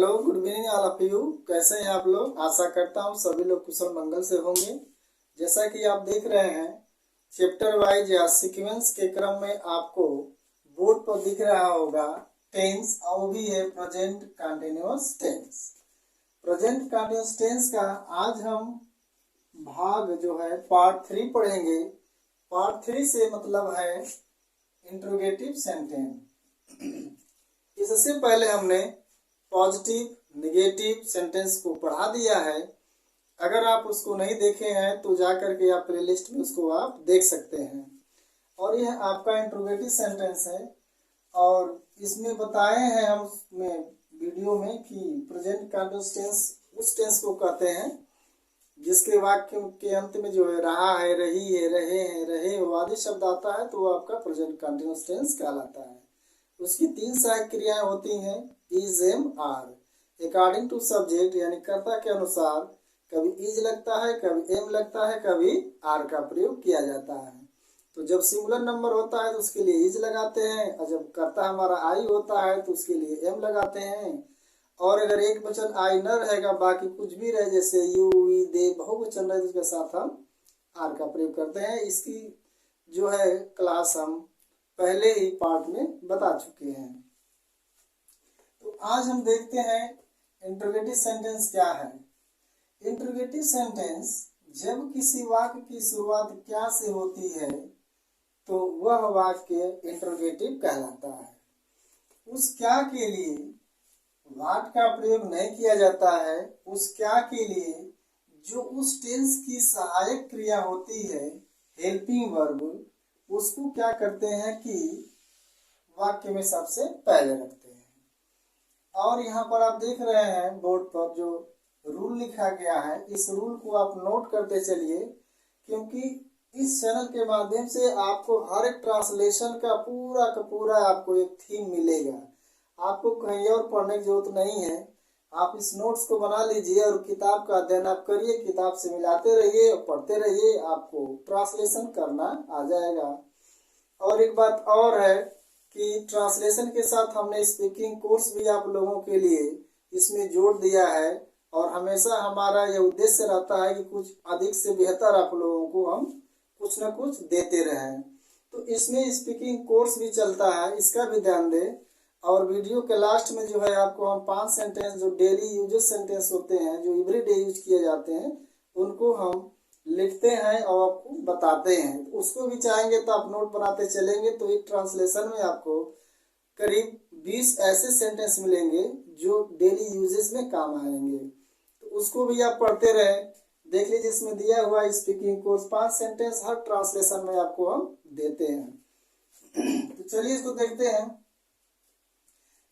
Hello, good evening all of you. कैसे हैं आप लोग? आशा करता हूँ सभी लोग कुशल मंगल से होंगे। जैसा कि आप देख रहे हैं, चैप्टर वाइज या सीक्वेंस के क्रम में आपको बोर्ड पर दिख रहा होगा टेंस, और वो भी है present continuous tense. Present continuous tense का आज हम भाग जो है पार्ट 3 पढ़ेंगे। पार्ट 3 से मतलब है इंट्रोगेटिव सेंटेंस। इससे पहले हमने पॉजिटिव नेगेटिव सेंटेंस को पढ़ा दिया है। अगर आप उसको नहीं देखे हैं तो जाकर के आप प्लेलिस्ट में उसको आप देख सकते हैं। और यह आपका इंट्रोगेटिव सेंटेंस है, और इसमें बताए हैं हम उसमें वीडियो में कि प्रेजेंट कंटिन्यूअस टेंस उस टेंस को कहते हैं जिसके वाक्य के अंत में जो है रहा है, रही है, रहे हैं, रहे हो आदि शब्द आता है, तो वो आपका प्रेजेंट कंटिन्यूअस टेंस कहलाता है। उसकी 3 सहायक क्रियाएं होती हैं, is, am, are. According to subject यानी कर्ता के अनुसार कभी इज लगता है, कभी एम लगता है, कभी आर का प्रयोग किया जाता है। तो जब सिंगुलर नंबर होता है तो उसके लिए इज लगाते हैं, और जब कर्ता हमारा आई होता है तो उसके लिए एम लगाते हैं। और अगर एक वचन आई न रहेगा, बाकी कुछ भी रहे, जैसे यू, वी, दे, बहुवचन रहे, तो उसके साथ हम आर का प्रयोग करते हैं। इसकी जो है क्लास हम पहले ही पार्ट में बता चुके हैं। तो आज हम देखते हैं इंट्रोगेटिव सेंटेंस क्या है। इंट्रोगेटिव सेंटेंस जब किसी वाक्य की शुरुआत क्या से होती है तो वह वाक्य इंट्रोगेटिव कहलाता है। उस क्या के लिए व्हाट का प्रयोग नहीं किया जाता है, उस क्या के लिए जो उस टेंस की सहायक क्रिया होती है, हेल्पिंग वर्ब, उसको क्या करते हैं कि वाक्य में सबसे पहले रखते हैं। और यहाँ पर आप देख रहे हैं बोर्ड पर जो रूल लिखा गया है, इस रूल को आप नोट करते चलिए, क्योंकि इस चैनल के माध्यम से आपको हर एक ट्रांसलेशन का पूरा आपको एक थीम मिलेगा। आपको कहीं और पढ़ने की जरूरत नहीं है। आप इस नोट्स को बना लीजिए और किताब का अध्ययन आप करिए, किताब से मिलाते रहिए और पढ़ते रहिए, आपको ट्रांसलेशन करना आ जाएगा। और एक बात और है कि ट्रांसलेशन के साथ हमने स्पीकिंग कोर्स भी आप लोगों के लिए इसमें जोड़ दिया है, और हमेशा हमारा यह उद्देश्य रहता है कि कुछ अधिक से बेहतर आप लोगों को हम कुछ न कुछ देते रहें। तो इसमें स्पीकिंग कोर्स भी चलता है, इसका भी ध्यान दें। और वीडियो के लास्ट में जो है आपको हम 5 सेंटेंस जो डेली यूजेस सेंटेंस होते हैं, जो एवरीडे यूज किए जाते हैं, उनको हम लिखते हैं और आपको बताते हैं। उसको भी चाहेंगे तो आप नोट बनाते चलेंगे, तो एक ट्रांसलेशन में आपको करीब 20 ऐसे सेंटेंस मिलेंगे जो डेली यूजेस में काम आएंगे। तो उसको भी आप पढ़ते रहें। देख लीजिए, इसमें दिया हुआ स्पीकिंग कोर्स 5 सेंटेंस हर ट्रांसलेशन में आपको हम देते हैं। तो चलिए इसको देखते हैं।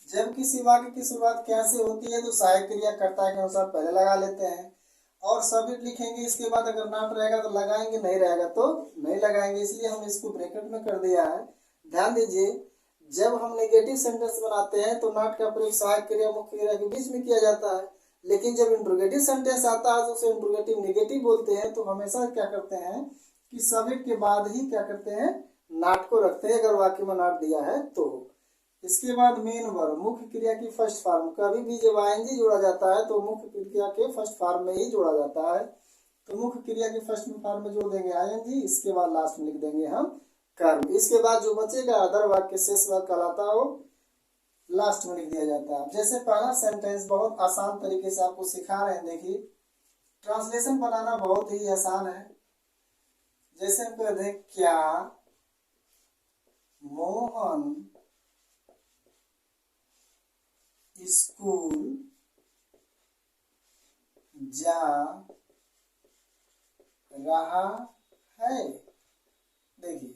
जब किसी वाक्य की शुरुआत क्या से होती है तो सहायक क्रिया कर्ता के अनुसार पहले लगा लेते हैं, और सब्जेक्ट लिखेंगे, इसके बाद अगर नॉट रहेगा तो लगाएंगे, नहीं रहेगा तो नहीं लगाएंगे, इसलिए हम इसको ब्रैकेट में कर दिया है। ध्यान दीजिए, जब हम नेगेटिव सेंटेंस बनाते हैं तो नॉट का प्रयोग सहायक क्रिया मुख्य क्रिया के बीच में किया जाता है, लेकिन जब इंट्रोगेटिव सेंटेंस आता है तो उसे इंट्रोगेटिव नेगेटिव बोलते हैं। तो हमेशा क्या करते हैं कि सब्जेक्ट के बाद ही क्या करते हैं, नॉट को रखते हैं, अगर वाक्य में नॉट दिया है तो। इसके बाद मेन वर्ब, मुख्य क्रिया की फर्स्ट फॉर्म, कभी भी जब आईएनजी जोड़ा जाता है तो मुख्य क्रिया के फर्स्ट फॉर्म में ही जोड़ा जाता है। तो मुख्य क्रिया के फर्स्ट फॉर्म में जोड़ देंगे आईएनजी, इसके बाद लास्ट में लिख देंगे हम कर्म। इसके बाद जो बचेगा अदर वाक्य शेष वाक्य कहलाता हो, लास्ट में लिख दिया जाता है। जैसे पहला सेंटेंस बहुत आसान तरीके से आपको सिखा रहे हैं, देखिए ट्रांसलेशन बनाना बहुत ही आसान है। जैसे हम कहते हैं, क्या मोहन स्कूल जा रहा है। देखिए,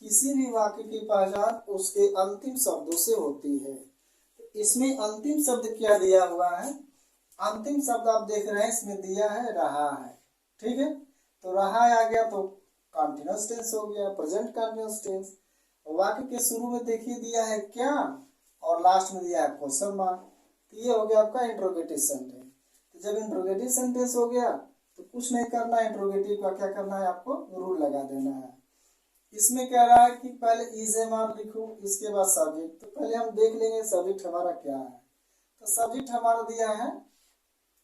किसी भी वाक्य की पहचान उसके अंतिम शब्दों से होती है। इसमें अंतिम शब्द क्या दिया हुआ है, अंतिम शब्द आप देख रहे हैं, इसमें दिया है रहा है। ठीक है, तो रहा आ गया तो कंटिन्यूअस टेंस हो गया, प्रेजेंट कंटिन्यूअस टेंस। वाक्य के शुरू में देखिए दिया है क्या, और लास्ट में दिया है क्वेश्चन मार्क। तो ये हो गया आपका इंट्रोगेटिव सेंटेंस। तो जब इंट्रोगेटिव सेंटेंस हो गया तो कुछ नहीं करना है, इंट्रोगेटिव का क्या करना है, आपको रूल लगा देना है। इसमें कह रहा है कि पहले इज एम आर लिखो, इसके बाद सब्जेक्ट। तो पहले हम देख लेंगे सब्जेक्ट हमारा क्या है। तो सब्जेक्ट हमारा दिया है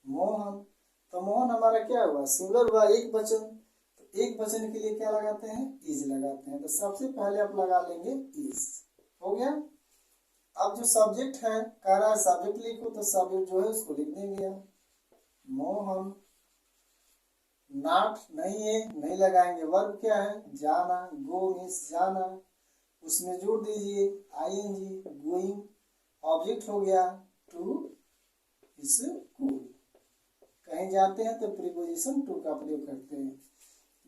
मोहन, तो मोहन हमारा क्या हुआ, सिंगुलर हुआ, एक वचन। तो एक वचन के लिए क्या लगाते हैं, इज लगाते हैं। तो सबसे पहले आप लगा लेंगे इज, हो गया। अब जो सब्जेक्ट है, कह रहा है सब्जेक्ट लिखो, तो सब्जेक्ट जो है उसको लिख देंगे मोहन। नॉट नहीं है, नहीं लगाएंगे। वर्ब क्या है, जाना, गो मीन्स जाना, उसमें जोड़ दीजिए आईएनजी, गोइंग। ऑब्जेक्ट हो गया टू स्कूल, कहीं जाते हैं तो प्रीपोजिशन टू का प्रयोग करते हैं।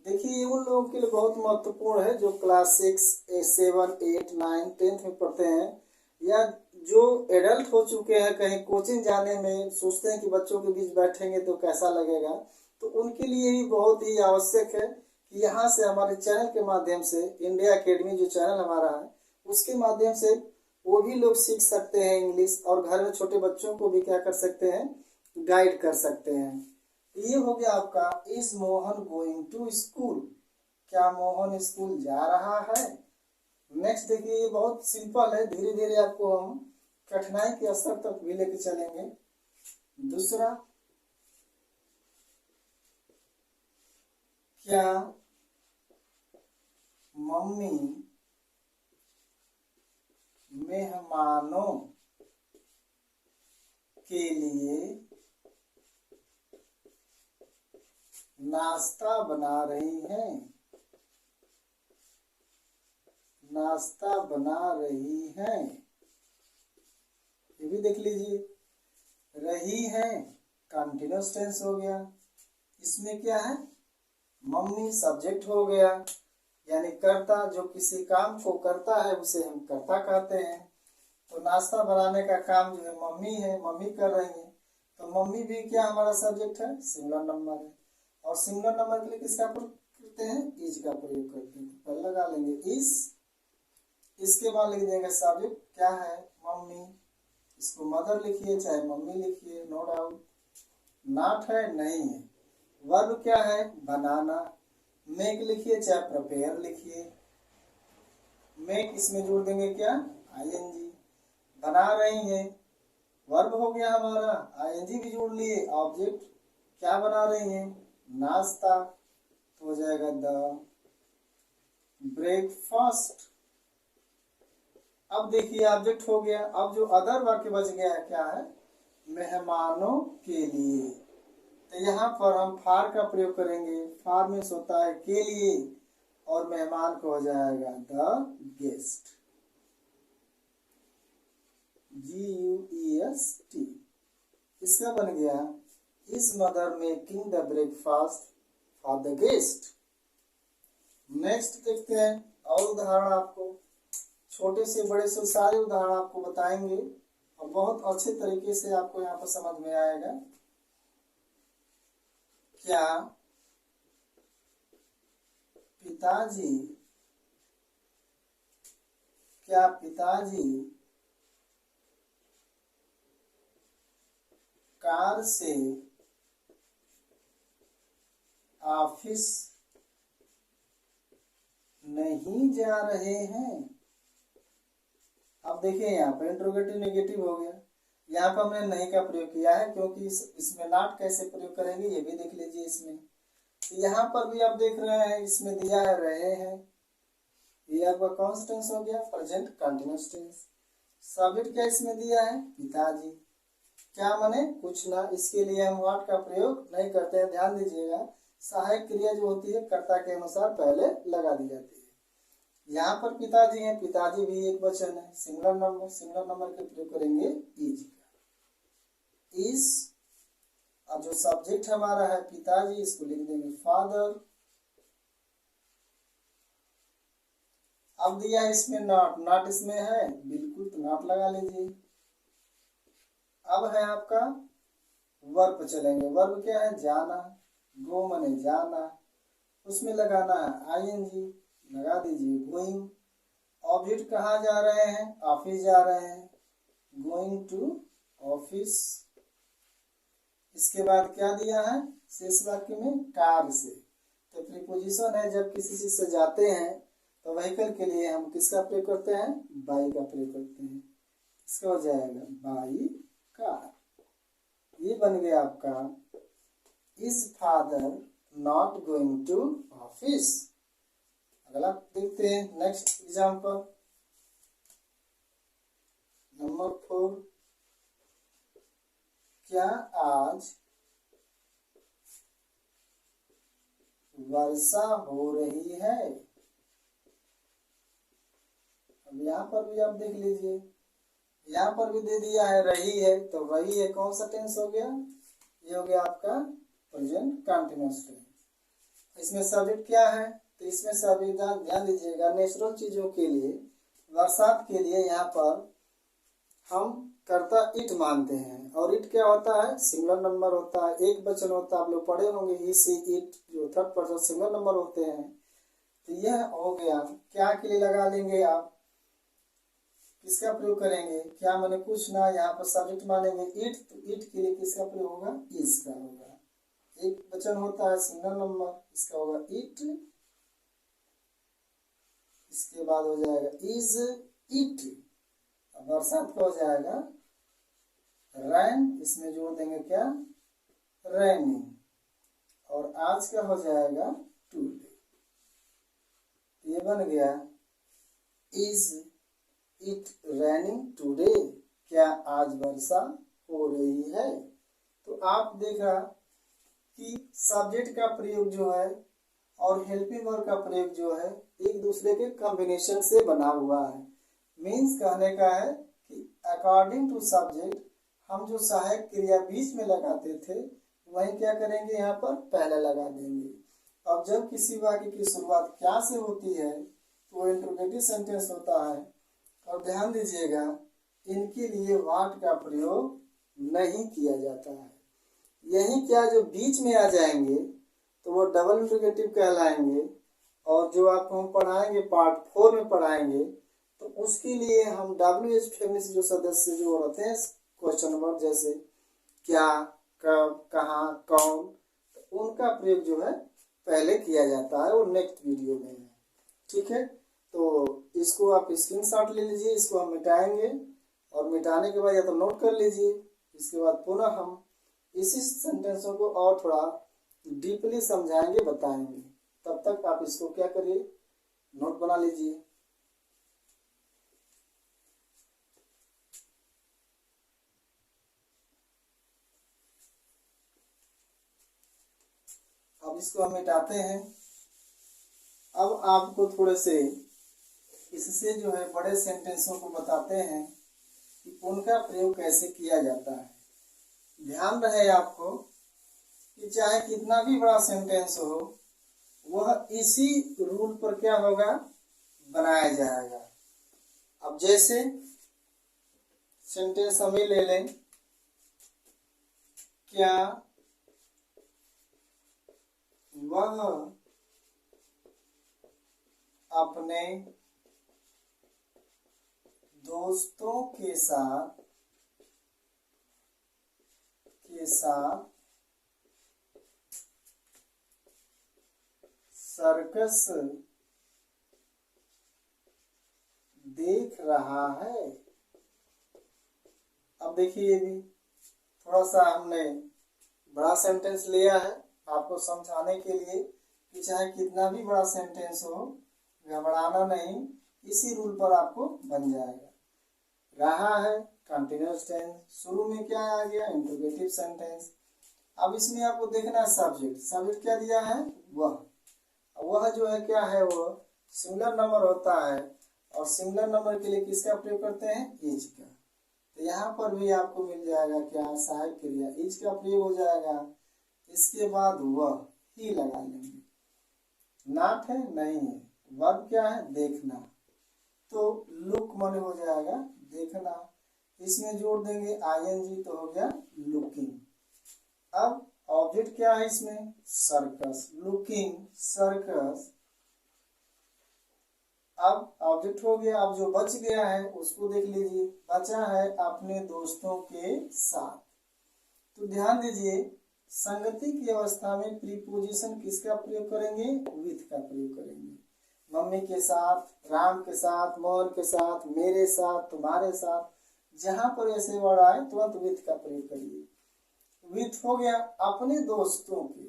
देखिए उन लोगों के लिए बहुत महत्वपूर्ण है जो क्लास 6, 7, 8, 9, 10 में पढ़ते हैं, या जो एडल्ट हो चुके हैं, कहीं कोचिंग जाने में सोचते हैं कि बच्चों के बीच बैठेंगे तो कैसा लगेगा, तो उनके लिए भी बहुत ही आवश्यक है कि यहाँ से हमारे चैनल के माध्यम से, इंडिया एकेडमी जो चैनल हमारा है उसके माध्यम से वो भी लोग सीख सकते हैं इंग्लिश, और घर में छोटे बच्चों को भी क्या कर सकते हैं, गाइड कर सकते हैं। ये हो गया आपका is Mohan going to school, क्या मोहन स्कूल जा रहा है। नेक्स्ट देखिए, ये बहुत सिंपल है, धीरे धीरे आपको हम कठिनाई के स्तर तक भी लेके चलेंगे। दूसरा, क्या मम्मी मेहमानों के लिए नाश्ता बना रही हैं, नाश्ता बना रही हैं। ये भी देख लीजिए, रही है कंटिन्यूअस टेंस हो गया, इसमें क्या है, मम्मी सब्जेक्ट हो गया, यानी कर्ता, जो किसी काम को करता है उसे हम कर्ता कहते हैं। तो नाश्ता बनाने का काम जो है मम्मी है, मम्मी कर रही है, तो मम्मी भी क्या हमारा सब्जेक्ट है, सिंगुलर नंबर है। और सिंगुलर नंबर के लिए किसका प्रयोग करते हैं, इज का प्रयोग करते हैं। तो पहले लगा लेंगे इज, इसके बाद लिख देंगे सब्जेक्ट क्या है, मम्मी, इसको मदर लिखिए चाहे मम्मी लिखिए, नो डाउट। नॉट है, नहीं है। वर्ब क्या है, बनाना, मेक लिखिए चाहे प्रिपेयर लिखिए, मेक इसमें जोड़ देंगे क्या, आईएनजी। बना रही है, वर्ब हो गया हमारा, आईएनजी भी जोड़ लिए, ऑब्जेक्ट क्या बना रही है, नाश्ता, तो हो जाएगा द ब्रेकफास्ट। अब देखिए ऑब्जेक्ट हो गया, अब जो अदर वाक्य बच गया है क्या है, मेहमानों के लिए। तो यहाँ पर हम फार का प्रयोग करेंगे, फार मीन्स होता है के लिए, और मेहमान को हो जाएगा द गेस्ट, GUEST। इसका बन गया is mother making the breakfast for the guest. Next देखते हैं और उदाहरण, आपको छोटे से बड़े से सारे उदाहरण आपको बताएंगे और बहुत अच्छे तरीके से आपको यहाँ पर समझ में आएगा। क्या पिताजी कार से ऑफिस नहीं जा रहे हैं। अब देखिए यहाँ पर इंट्रोगेटिव नेगेटिव हो गया, यहाँ पर हमने नहीं का प्रयोग किया है क्योंकि इसमें नॉट कैसे प्रयोग करेंगे ये भी देख लीजिए। इसमें तो यहाँ पर भी आप देख रहे हैं, इसमें दिया है रहे हैं, ये आपका कौन सा टेंस हो गया, प्रेजेंट कंटिन्यूअस टेंस। सब्जेक्ट क्या इसमें दिया है, पिताजी, क्या माने कुछ ना, इसके लिए हम व्हाट का प्रयोग नहीं करते हैं। ध्यान दीजिएगा, सहायक क्रिया जो होती है कर्ता के अनुसार पहले लगा दी जाती है। यहाँ पर पिताजी हैं, पिताजी भी एक वचन है, सिंगुलर नंबर के प्रयोग करेंगे इज का, इज। और जो सब्जेक्ट हमारा है पिताजी, इसको लिख देंगे फादर। अब दिया है इसमें नॉट इसमें है बिल्कुल, तो नॉट लगा लीजिए। अब है आपका वर्ब चलेंगे, वर्ब क्या है, जाना, गो मने जाना, उसमें लगाना है आईएनजी, लगा दीजिए गोइंग। ऑब्जेक्ट कहाँ जा रहे हैं, ऑफिस जा रहे हैं, गोइंग टू ऑफिस। इसके बाद क्या दिया है, शेष वाक्य में कार से, तो प्रीपोजिशन है, जब किसी चीज से जाते हैं तो व्हीकल के लिए हम किसका प्रयोग करते हैं, बाई का प्रयोग करते हैं। इसका हो जाएगा बाई कार। ये बन गया आपका is father not going to office. अगला देखते हैं नेक्स्ट एग्जाम्पल नंबर 4। क्या आज वर्षा हो रही है? अब यहाँ पर भी आप देख लीजिए, यहाँ पर भी दे दिया है रही है, तो रही है कौन सा टेंस हो गया? ये हो गया आपका प्रेजेंट कंटिन्यूअस टेंस। इसमें सब्जेक्ट क्या है? तो इसमें सभी ध्यान दीजिएगा, नेचुरल चीजों के लिए, बरसात के लिए यहाँ पर हम कर्ता इट मानते हैं, और इट क्या होता है? सिंगुलर नंबर होता है, एक वचन होता है। आप लोग पढ़े होंगे ही, सी, इट, जो थर्ड पर्सन सिंगुलर नंबर होते हैं। तो यह हो गया, क्या के लिए लगा लेंगे आप, किसका प्रयोग करेंगे? क्या मैंने कुछ ना, यहाँ पर सब्जेक्ट मानेंगे इट, तो इट के लिए किसका प्रयोग होगा? इज का होगा। एक वचन होता है सिंगल नंबर, इसका होगा इट, इसके बाद हो जाएगा इज इट। बरसात का हो जाएगा रैन, इसमें जोड़ देंगे क्या? रैनिंग। और आज का हो जाएगा टुडे। ये बन गया इज इट रैनिंग टुडे। क्या आज वर्षा हो रही है? तो आप देखा कि सब्जेक्ट का प्रयोग जो है और हेल्पिंग वर्ब का प्रयोग जो है एक दूसरे के कॉम्बिनेशन से बना हुआ है। मीन्स कहने का है कि अकॉर्डिंग टू सब्जेक्ट हम जो सहायक क्रिया बीच में लगाते थे वही क्या करेंगे, यहाँ पर पहले लगा देंगे। अब जब किसी वाक्य की शुरुआत क्या से होती है तो वो इंट्रोगेटिव सेंटेंस होता है। और ध्यान दीजिएगा, इनके लिए व्हाट का प्रयोग नहीं किया जाता है। यही क्या जो बीच में आ जाएंगे तो वो डबल इंट्रोगेटिव कहलाएंगे। और जो आपको हम पढ़ाएंगे पार्ट 4 में पढ़ाएंगे, तो उसके लिए हम WH फैमिली से जो सदस्य जो रहते हैं क्वेश्चन वर्ड जैसे क्या, कब, कहाँ, कौन, तो उनका प्रयोग जो है पहले किया जाता है, वो नेक्स्ट वीडियो में है। ठीक है, तो इसको आप स्क्रीनशॉट ले लीजिए, इसको हम मिटाएंगे और मिटाने के बाद या तो नोट कर लीजिए। इसके बाद पुनः हम इसी सेंटेंसों को और थोड़ा डीपली समझाएंगे, बताएंगे। तब तक आप इसको क्या करिए, नोट बना लीजिए। अब इसको हम मिटाते हैं। अब आपको थोड़े से इससे जो है बड़े सेंटेंसों को बताते हैं कि उनका प्रयोग कैसे किया जाता है। ध्यान रहे आपको कि चाहे कितना भी बड़ा सेंटेंस हो, वह इसी रूल पर क्या होगा, बनाया जाएगा। अब जैसे सेंटेंस हम ले लें, क्या वह अपने दोस्तों के साथ सर्कस देख रहा है। अब देखिए, ये भी थोड़ा सा हमने बड़ा सेंटेंस लिया है आपको समझाने के लिए कि चाहे कितना भी बड़ा सेंटेंस हो, घबराना नहीं, इसी रूल पर आपको बन जाएगा। रहा है कंटिन्यूअस टेंस, शुरू में क्या आ गया, इंट्रोगेटिव सेंटेंस। अब इसमें आपको देखना है सब्जेक्ट। सब्जेक्ट क्या दिया है, वह जो है क्या है, वो सिंगुलर नंबर होता है। और सिंगुलर नंबर के लिए किसका प्रयोग करते हैं, इज का। तो यहाँ पर भी आपको मिल जाएगा क्या, सहायक क्रिया इज का प्रयोग हो जाएगा। इसके बाद वह ही लगा लेंगे। नॉट है, नहीं है। वर्ब क्या है, देखना, तो लुक मन हो जाएगा देखना। इसमें जोड़ देंगे ING, तो हो गया लुकिंग। अब ऑब्जेक्ट क्या है इसमें, सर्कस, लुकिंग सर्कस। अब ऑब्जेक्ट हो गया। अब जो बच गया है उसको देख लीजिए, बचा है अपने दोस्तों के साथ। तो ध्यान दीजिए, संगति की अवस्था में प्रीपोजिशन किसका प्रयोग करेंगे, विथ का प्रयोग करेंगे। मम्मी के साथ, राम के साथ, मोहन के साथ, मेरे साथ, तुम्हारे साथ, जहां पर ऐसे वर्ड आए तुरंत विथ का प्रयोग करिए। विथ हो गया अपने दोस्तों के,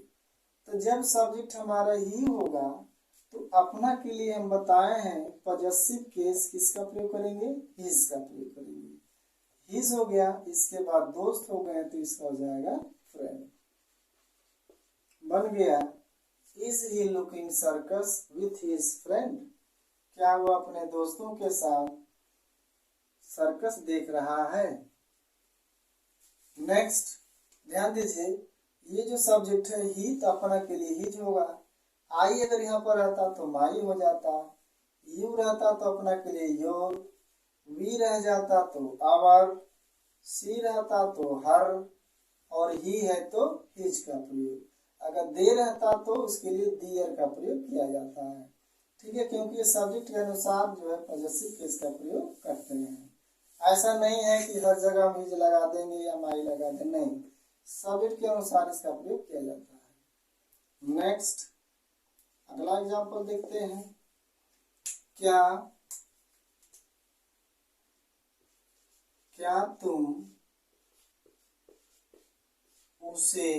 तो जब सब्जेक्ट हमारा ही होगा तो अपना के लिए हम बताए हैं पॉजेसिव केस किसका प्रयोग करेंगे, हिज का प्रयोग करेंगे। हिज हो गया, इसके बाद दोस्त हो गए तो इसका हो जाएगा फ्रेंड। बन गया is he looking circus with his friend, क्या वो अपने दोस्तों के साथ सर्कस देख रहा है। नेक्स्ट ध्यान दीजिए, ये जो सब्जेक्ट है ही तो अपना के लिए हिज होगा। आई अगर यहाँ पर रहता तो माई हो जाता, यू रहता तो अपना के लिए योर, वी रह जाता तो आवर, सी रहता तो हर, और ही है तो हिज का प्रयोग। अगर दे रहता तो उसके लिए दियर का प्रयोग किया जाता है। ठीक है, क्योंकि ये सब्जेक्ट के अनुसार जो है पॉजेसिव केस का प्रयोग करते हैं। ऐसा नहीं है कि हर जगह हम हिज लगा देंगे या माई लगा देंगे, नहीं, सब्जेक्ट के अनुसार इसका प्रयोग किया जाता है। नेक्स्ट अगला एग्जाम्पल देखते हैं। क्या तुम उसे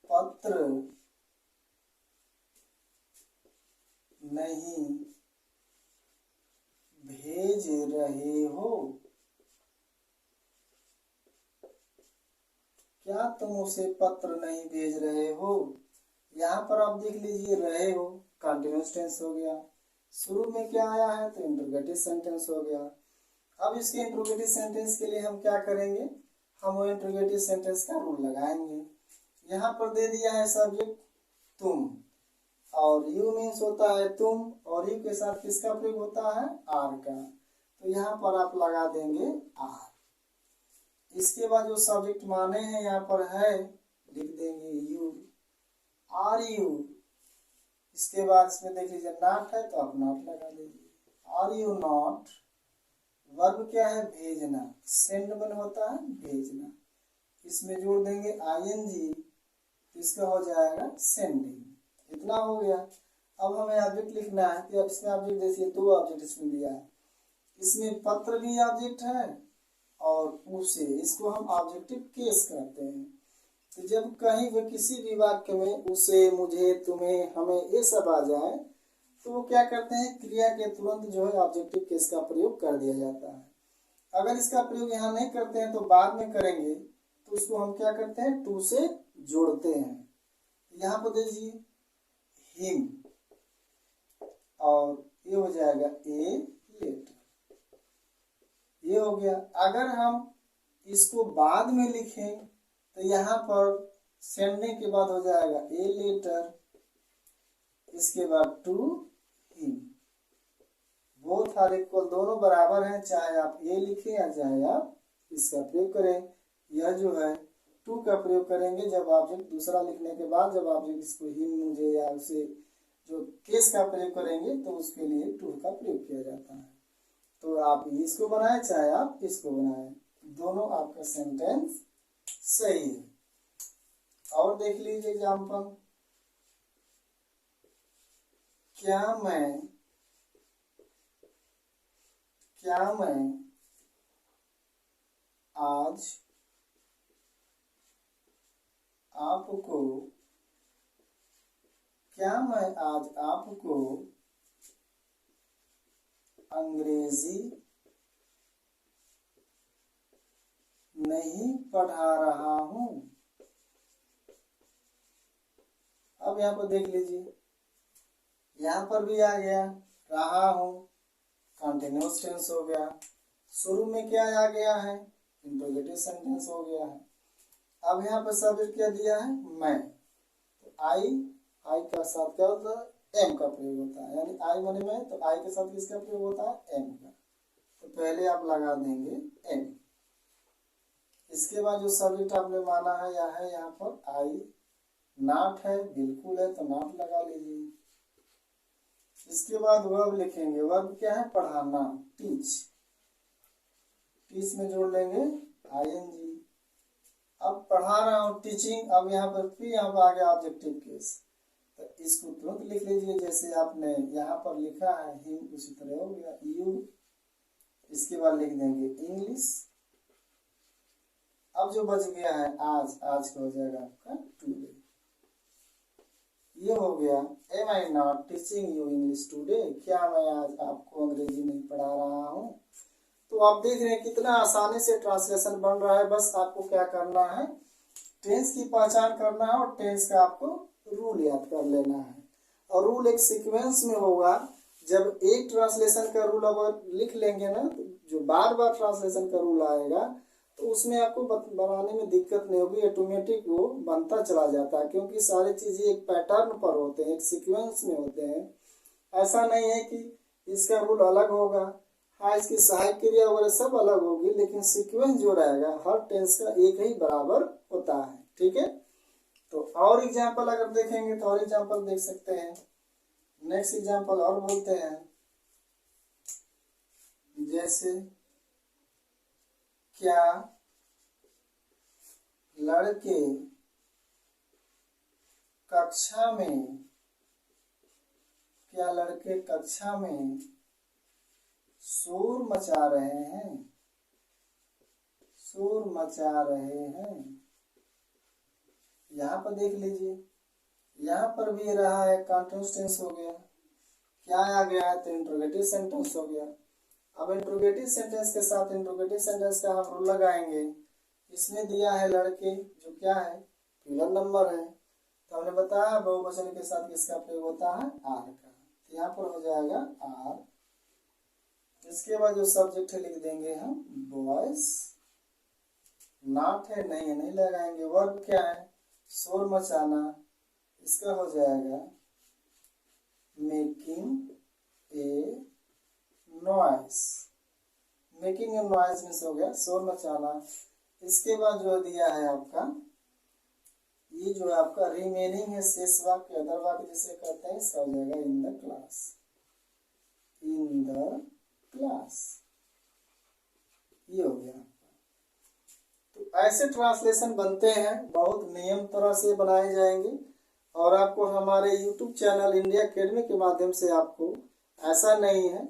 पत्र नहीं भेज रहे हो, क्या तुम उसे पत्र नहीं भेज रहे हो। यहाँ पर आप देख लीजिए रहे हो कंटिन्यूअस टेंस हो गया, शुरू में क्या आया है तो इंट्रोगेटिव सेंटेंस हो गया। अब इसके इंट्रोगेटिव सेंटेंस के लिए हम क्या करेंगे, हम वो इंट्रोगेटिव सेंटेंस का रूल लगाएंगे। यहाँ पर दे दिया है सब्जेक्ट तुम, और यू मीन्स होता है तुम, और यू के साथ किसका प्रयोग होता है, आर का, तो यहाँ पर आप लगा देंगे आर। इसके बाद जो सब्जेक्ट माने हैं यहाँ पर है लिख देंगे यू, आर यू। इसके बाद इसमें देख लीजिए नॉट है तो आप नॉट लगा दीजिए, आर यू नॉट। वर्ब क्या है, भेजना, सेंड मन होता है भेजना, इसमें जोड़ देंगे आईएनजी, इसका हो जाएगा सेंडिंग। इतना हो गया। अब हमें ऑब्जेक्ट लिखना है, तो इसमें ऑब्जेक्ट देखिए दो ऑब्जेक्ट इसमें दिया है, इसमें पत्र भी ऑब्जेक्ट है और उसे, इसको हम ऑब्जेक्टिव केस कहते हैं। तो जब कहीं भी किसी भी वाक्य में उसे, मुझे, तुम्हें, हमें ये सब आ जाए तो वो क्या करते हैं, क्रिया के तुरंत जो है ऑब्जेक्टिव केस का प्रयोग कर दिया जाता है। अगर इसका प्रयोग यहाँ नहीं करते हैं तो बाद में करेंगे तो उसको हम क्या करते हैं, टू से जोड़ते हैं। यहाँ पर देखिए हिम, और ये हो जाएगा ए लेटर, ये हो गया। अगर हम इसको बाद में लिखें तो यहाँ पर सेंडने के बाद हो जाएगा ए लेटर, इसके बाद to him, both are equal, दोनों बराबर हैं, चाहे आप ए लिखें या चाहे आप इसका प्रयोग करें। यह जो है टू का प्रयोग करेंगे जब ऑब्जेक्ट दूसरा लिखने के बाद, जब ऑब्जेक्ट इसको हिम, मुझे या उसे जो केस का प्रयोग करेंगे तो उसके लिए टू का प्रयोग किया जाता है। तो आप इसको बनाए चाहे आप इसको बनाए, दोनों आपका सेंटेंस सही है। और देख लीजिए एग्जाम्पल, क्या मैं आज आपको अंग्रेजी नहीं पढ़ा रहा हूँ। अब यहाँ पर देख लीजिए, यहाँ पर भी आ गया रहा हूँ, कंटिन्यूअस टेंस हो गया, शुरू में क्या आ गया है, इंट्रोगेटिव सेंटेंस हो गया है। अब यहाँ पर सब्जेक्ट क्या दिया है, मैं, तो आई का साथ क्या होता है, एम का प्रयोग होता है, यानी आई माने मैं, तो आई के साथ किसका प्रयोग होता है, एम का, तो पहले आप लगा देंगे एम। इसके बाद जो सब्जेक्ट आपने माना है या है यहाँ पर आई, नॉट है, बिल्कुल है, तो नॉट लगा लीजिए। इसके बाद वर्ब लिखेंगे, वर्ब क्या है, पढ़ाना, टीच, टीच में जोड़ लेंगे आईएनजी। अब पढ़ा रहा हूँ टीचिंग, अब यहाँ पर फिर यहाँ पर आ गया ऑब्जेक्टिव केस, तो इसको तुरंत लिख लीजिए जैसे आपने यहाँ पर लिखा है हिम, उसी तरह हो गया यू, इसके बाद लिख देंगे इंग्लिश। अब जो बच गया है आज, आज का हो जाएगा आपका टुडे। ये हो गया am I not teaching you English today, क्या मैं आज आपको अंग्रेजी नहीं पढ़ा रहा हूँ। तो आप देख रहे हैं कितना आसानी से ट्रांसलेशन बन रहा है। बस आपको क्या करना है, टेंस की पहचान करना है और टेंस का आपको रूल याद कर लेना है। और रूल एक सीक्वेंस में होगा। जब एक ट्रांसलेशन का रूल अगर लिख लेंगे ना, तो जो बार बार ट्रांसलेशन का रूल आएगा तो उसमें आपको बनाने में दिक्कत नहीं होगी, ऑटोमेटिक वो बनता चला जाता है, क्योंकि सारी चीजें एक पैटर्न पर होते हैं, एक सीक्वेंस में होते हैं। ऐसा नहीं है कि इसका रूल अलग होगा, हाँ इसकी सहायक क्रिया वगैरह सब अलग होगी, लेकिन सीक्वेंस जो रहेगा हर टेंस का एक ही बराबर होता है। ठीक है, तो और एग्जाम्पल अगर देखेंगे तो और एग्जाम्पल देख सकते हैं। नेक्स्ट एग्जाम्पल और बोलते हैं, जैसे क्या लड़के कक्षा में, क्या लड़के कक्षा में शोर मचा रहे हैं, शोर मचा रहे हैं। यहाँ पर देख लीजिए, यहाँ पर भी रहा है कंटीन्यूअस टेंस हो गया, क्या आ गया है तो इंट्रोगेटिव सेंटेंस हो गया। अब इंट्रोगेटिव सेंटेंस के साथ इंट्रोगेटिव सेंटेंस का हम रूल लगाएंगे। इसमें दिया है लड़के, जो क्या है प्लूरल नंबर है, तो हमने बताया बहुवचन के साथ किसका प्रयोग होता है, आर का। तो यहाँ पर हो जाएगा आर। इसके बाद जो सब्जेक्ट है लिख देंगे हम बॉयज। नॉट है, नहीं लगाएंगे। वर्ब क्या है, शोर मचाना, इसका हो जाएगा making a noise. Making a noise में से हो गया शोर मचाना। इसके बाद जो दिया है आपका, ये जो है आपका रिमेनिंग है, शेष वाक्य अदर वाक्य जिसे कहते हैं, इसका हो जाएगा in the class, in the class. ये हो गया। तो ऐसे ट्रांसलेशन बनते हैं, बहुत नियम तरह से बनाए जाएंगे। और आपको हमारे YouTube चैनल इंडिया अकेडमी के माध्यम से आपको ऐसा नहीं है,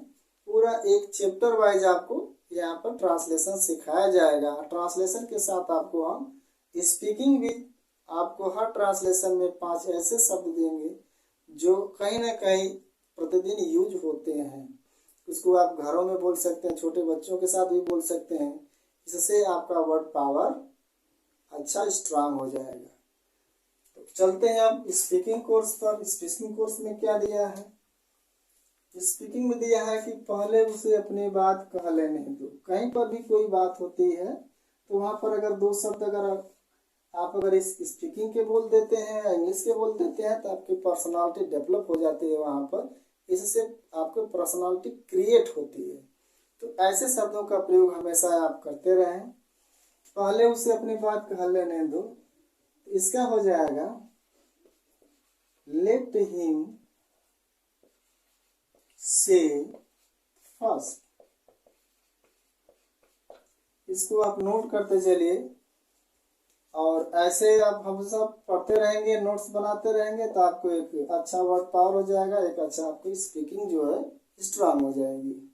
पूरा एक चैप्टर वाइज आपको यहाँ पर ट्रांसलेशन सिखाया जाएगा। ट्रांसलेशन के साथ आपको हम स्पीकिंग भी, आपको हर ट्रांसलेशन में 5 ऐसे शब्द देंगे जो कहीं ना कहीं प्रतिदिन यूज होते हैं। उसको आप घरों में बोल सकते हैं, छोटे बच्चों के साथ भी बोल सकते हैं। इससे आपका वर्ड पावर अच्छा स्ट्रांग हो जाएगा। तो चलते हैं अब स्पीकिंग कोर्स पर। स्पीकिंग कोर्स में क्या दिया है, स्पीकिंग में दिया है कि पहले उसे अपनी बात कह लेने दो। कहीं पर भी कोई बात होती है तो वहाँ पर अगर 2 शब्द अगर आप अगर इस स्पीकिंग के बोल देते हैं या इंग्लिश के बोल देते हैं तो आपकी पर्सनालिटी डेवलप हो जाती है वहाँ पर। इससे आपकी पर्सनालिटी क्रिएट होती है। तो ऐसे शब्दों का प्रयोग हमेशा आप करते रहें। पहले उसे अपनी बात कह लेने दो, इसका हो जाएगा लेट हिम से फर्स्ट। इसको आप नोट करते चलिए और ऐसे आप हम सब पढ़ते रहेंगे, नोट्स बनाते रहेंगे तो आपको एक अच्छा वर्ड पावर हो जाएगा, एक अच्छा आपकी स्पीकिंग जो है स्ट्रांग हो जाएगी।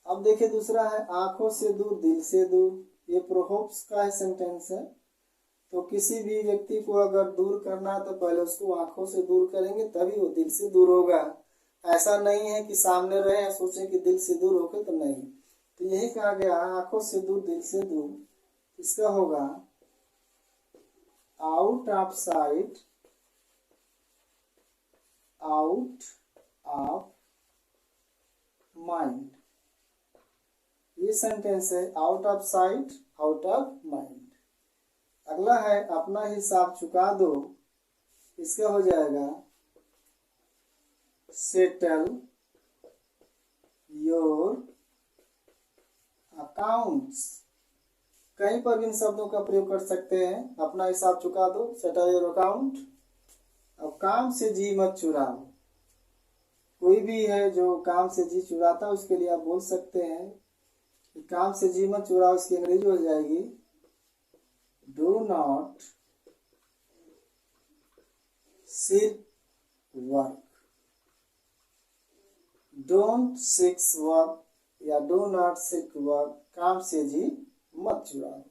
अब देखिए दूसरा है आंखों से दूर दिल से दूर। ये प्रोहोप्स का ही सेंटेंस है। तो किसी भी व्यक्ति को अगर दूर करना है तो पहले उसको आंखों से दूर करेंगे तभी वो दिल से दूर होगा। ऐसा नहीं है कि सामने रहे सोचे कि दिल से दूर होके, तो नहीं। तो यही कहा गया आंखों से दूर दिल से दूर। इसका होगा out of site, out of mind. ये सेंटेंस है out of site, out of mind. अगला है अपना हिसाब चुका दो। इसका हो जाएगा सेटल योर अकाउंट्स। कहीं पर भी इन शब्दों का प्रयोग कर सकते हैं। अपना हिसाब चुका दो, सेटल योर अकाउंट। अब काम से जी मत चुराओ। कोई भी है जो काम से जी चुराता है उसके लिए आप बोल सकते हैं कि काम से जी मत चुराओ। इसकी अंग्रेजी हो जाएगी do not seek work, don't seek work या डू नॉट सिक वर्क, काम से जी मत चुराओ।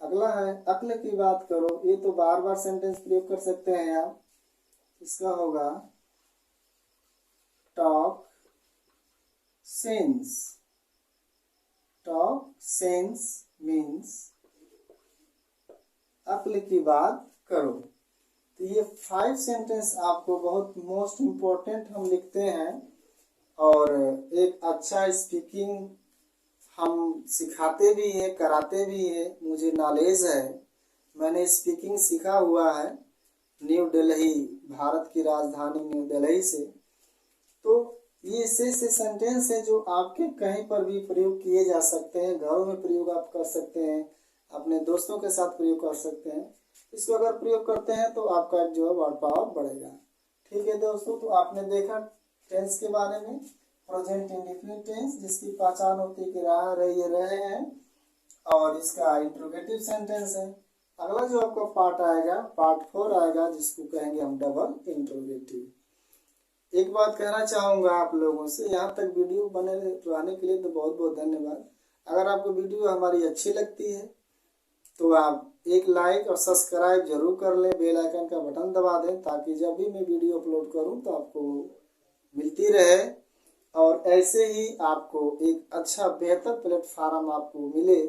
अगला है अक्ल की बात करो। ये तो बार बार सेंटेंस प्रयोग कर सकते हैं आप। इसका होगा talk sense. Talk sense means अक्ल की बात करो। तो ये 5 सेंटेंस आपको बहुत मोस्ट इम्पोर्टेंट हम लिखते हैं, और एक अच्छा स्पीकिंग हम सिखाते भी हैं, कराते भी हैं। मुझे नॉलेज है, मैंने स्पीकिंग सीखा हुआ है न्यू दिल्ली, भारत की राजधानी न्यू दिल्ली से। तो ये ऐसे सेंटेंस है जो आपके कहीं पर भी प्रयोग किए जा सकते हैं। घरों में प्रयोग आप कर सकते हैं, अपने दोस्तों के साथ प्रयोग कर सकते हैं। इसको अगर प्रयोग करते हैं तो आपका जो है वर्ड पावर बढ़ेगा। ठीक है दोस्तों, तो आपने देखा टेंस के बारे में, प्रेजेंट इंडेफिनिट टेंस जिसकी पहचान होती है कि रहा, रही, रहे हैं, और इसका इंट्रोगेटिव सेंटेंस है। अगला जो आपका पार्ट आएगा, पार्ट 4 आएगा, जिसको कहेंगे हम डबल इंट्रोगेटिव। एक बात कहना चाहूँगा आप लोगों से, यहाँ तक वीडियो बने रहने के लिए तो बहुत बहुत धन्यवाद। अगर आपको वीडियो हमारी अच्छी लगती है तो आप एक लाइक और सब्सक्राइब जरूर कर लें, बेल आइकन का बटन दबा दें, ताकि जब भी मैं वीडियो अपलोड करूं तो आपको मिलती रहे, और ऐसे ही आपको एक अच्छा बेहतर प्लेटफार्म आपको मिले,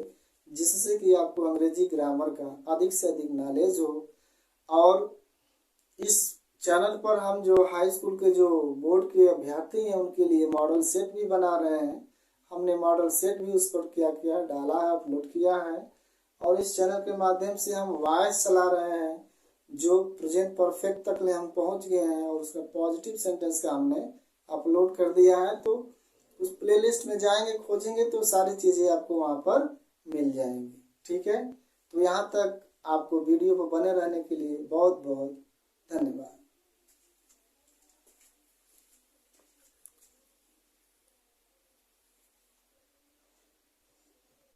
जिससे कि आपको अंग्रेजी ग्रामर का अधिक से अधिक नॉलेज हो। और इस चैनल पर हम जो हाई स्कूल के जो बोर्ड के अभ्यर्थी हैं उनके लिए मॉडल सेट भी बना रहे हैं। हमने मॉडल सेट भी उस पर क्या किया, डाला है, अपलोड किया है। और इस चैनल के माध्यम से हम वॉइस चला रहे हैं, जो प्रेजेंट परफेक्ट तक ले हम पहुंच गए हैं, और उसका पॉजिटिव सेंटेंस का हमने अपलोड कर दिया है। तो उस प्लेलिस्ट में जाएंगे, खोजेंगे तो सारी चीज़ें आपको वहां पर मिल जाएंगी। ठीक है, तो यहाँ तक आपको वीडियो पर बने रहने के लिए बहुत बहुत धन्यवाद।